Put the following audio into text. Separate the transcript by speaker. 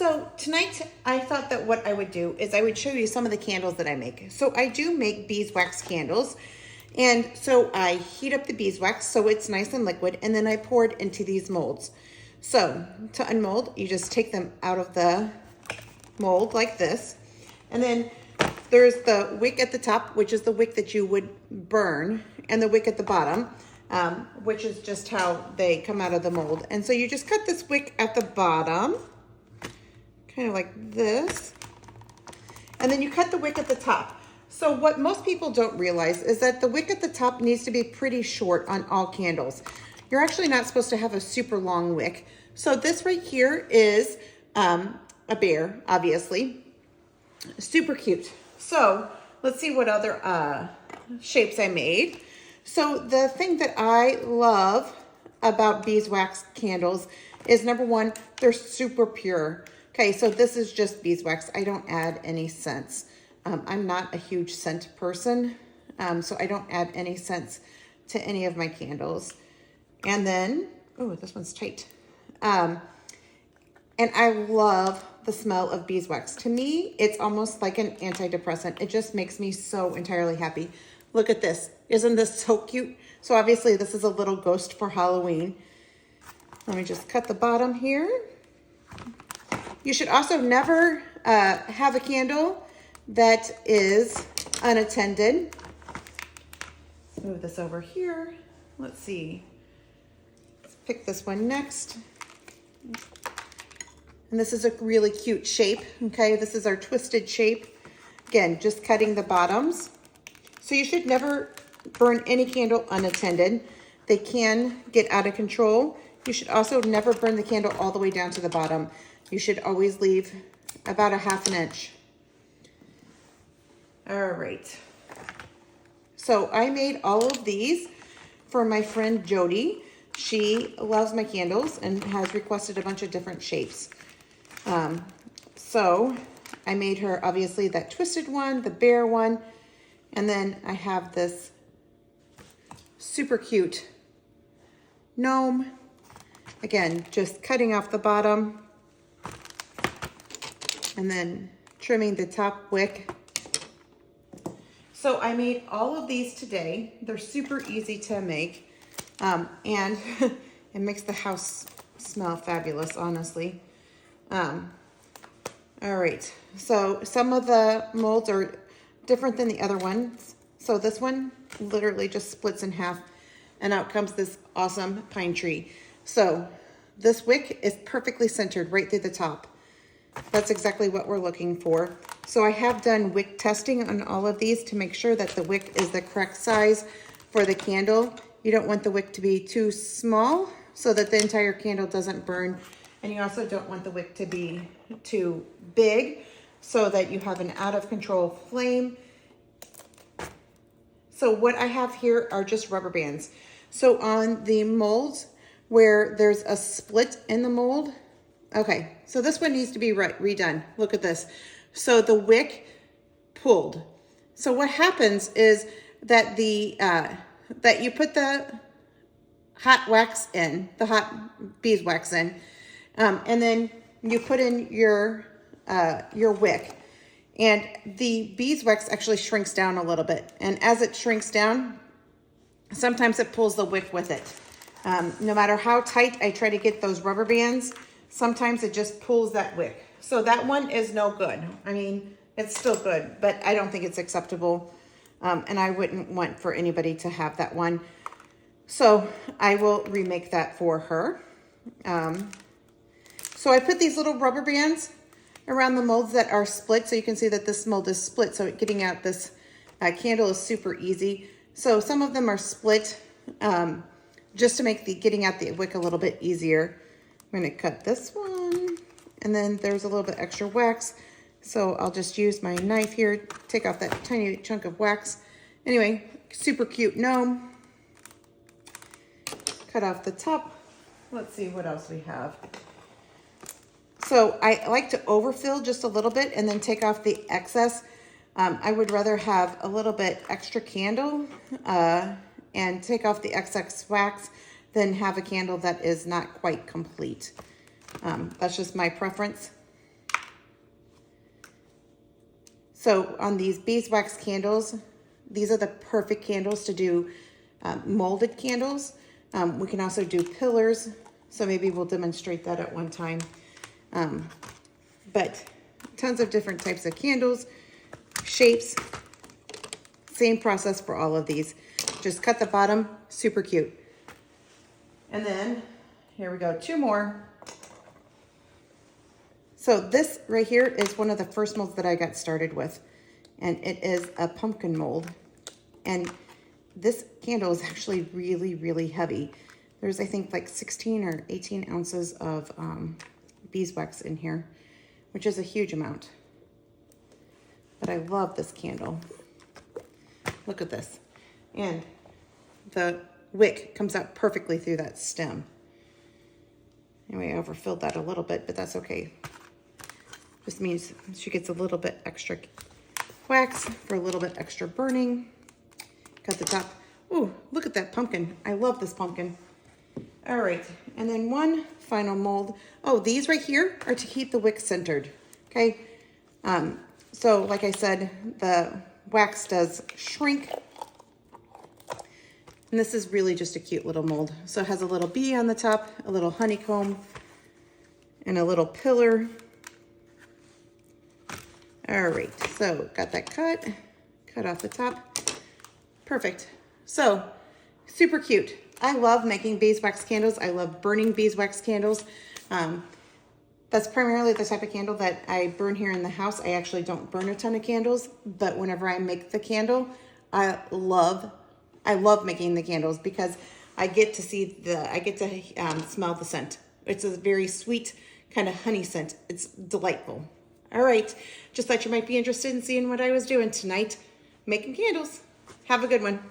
Speaker 1: So tonight I thought that what I would do is I would show you some of the candles that I make. So I do make beeswax candles. And so I heat up the beeswax so it's nice and liquid, and then I pour it into these molds. So to unmold, you just take them out of the mold like this. And then there's the wick at the top, which is the wick that you would burn, and the wick at the bottom, which is just how they come out of the mold. And so you just cut this wick at the bottom, kind of like this, and then you cut the wick at the top. So what most people don't realize is that the wick at the top needs to be pretty short on all candles. You're actually not supposed to have a super long wick. So this right here is a bear, obviously. Super cute. So let's see what other shapes I made. So the thing that I love about beeswax candles is, number one, they're super pure. Okay, so this is just beeswax. I don't add any scents. I'm not a huge scent person, so I don't add any scents to any of my candles. And then, oh, this one's tight. And I love the smell of beeswax. To me, it's almost like an antidepressant. It just makes me so entirely happy. Look at this. Isn't this so cute? So obviously this is a little ghost for Halloween. Let me just cut the bottom here. You should also never have a candle that is unattended. Let's move this over here. Let's see. Let's pick this one next. And this is a really cute shape, okay? This is our twisted shape. Again, just cutting the bottoms. So you should never burn any candle unattended. They can get out of control. You should also never burn the candle all the way down to the bottom. You should always leave about a ½ inch. All right. So I made all of these for my friend Jody. She loves my candles and has requested a bunch of different shapes. So I made her obviously that twisted one, the bear one, and then I have this super cute gnome. Again, just cutting off the bottom and then trimming the top wick. So I made all of these today. They're super easy to make, and it makes the house smell fabulous, honestly. All right, so some of the molds are different than the other ones. So this one literally just splits in half, and out comes this awesome pine tree. So this wick is perfectly centered right through the top. That's exactly what we're looking for. So I have done wick testing on all of these to make sure that the wick is the correct size for the candle. You don't want the wick to be too small so that the entire candle doesn't burn. And you also don't want the wick to be too big so that you have an out of control flame. So what I have here are just rubber bands. So on the molds where there's a split in the mold, okay, so this one needs to be redone. Look at this. So the wick pulled. So what happens is that that you put the hot wax in, the hot beeswax in, and then you put in your wick, and the beeswax actually shrinks down a little bit. And as it shrinks down, sometimes it pulls the wick with it. No matter how tight I try to get those rubber bands, sometimes it just pulls that wick. So that one is no good. I mean, it's still good, but I don't think it's acceptable. And I wouldn't want for anybody to have that one. So I will remake that for her. So I put these little rubber bands around the molds that are split. So you can see that this mold is split. So getting out this candle is super easy. So some of them are split just to make the getting out the wick a little bit easier. I'm going to cut this one, and then there's a little bit extra wax. So I'll just use my knife here, take off that tiny chunk of wax. Anyway, super cute gnome. Cut off the top. Let's see what else we have. So I like to overfill just a little bit and then take off the excess. I would rather have a little bit extra candle and take off the excess wax than have a candle that is not quite complete. That's just my preference. So on these beeswax candles, these are the perfect candles to do molded candles. We can also do pillars, so maybe we'll demonstrate that at one time. But tons of different types of candles, shapes, same process for all of these. Just cut the bottom, super cute. And then, here we go, 2 more. So this right here is one of the first molds that I got started with, and it is a pumpkin mold. And this candle is actually really, really heavy. There's, I think, like 16 or 18 ounces of beeswax in here, which is a huge amount. But I love this candle. Look at this. And the wick comes out perfectly through that stem. Anyway, I overfilled that a little bit, but that's okay. Just means she gets a little bit extra wax for a little bit extra burning. Cut the top. Ooh, look at that pumpkin. I love this pumpkin. All right, and then one final mold. Oh, these right here are to keep the wick centered, okay? So like I said, the wax does shrink. And this is really just a cute little mold. So it has a little bee on the top, a little honeycomb, and a little pillar. All right, so got that cut off the top. Perfect. So super cute. I love making beeswax candles. I love burning beeswax candles. That's primarily the type of candle that I burn here in the house. I actually don't burn a ton of candles, but whenever I make the candle, I love making the candles because I get to smell the scent. It's a very sweet kind of honey scent. It's delightful. All right, just thought you might be interested in seeing what I was doing tonight, making candles. Have a good one.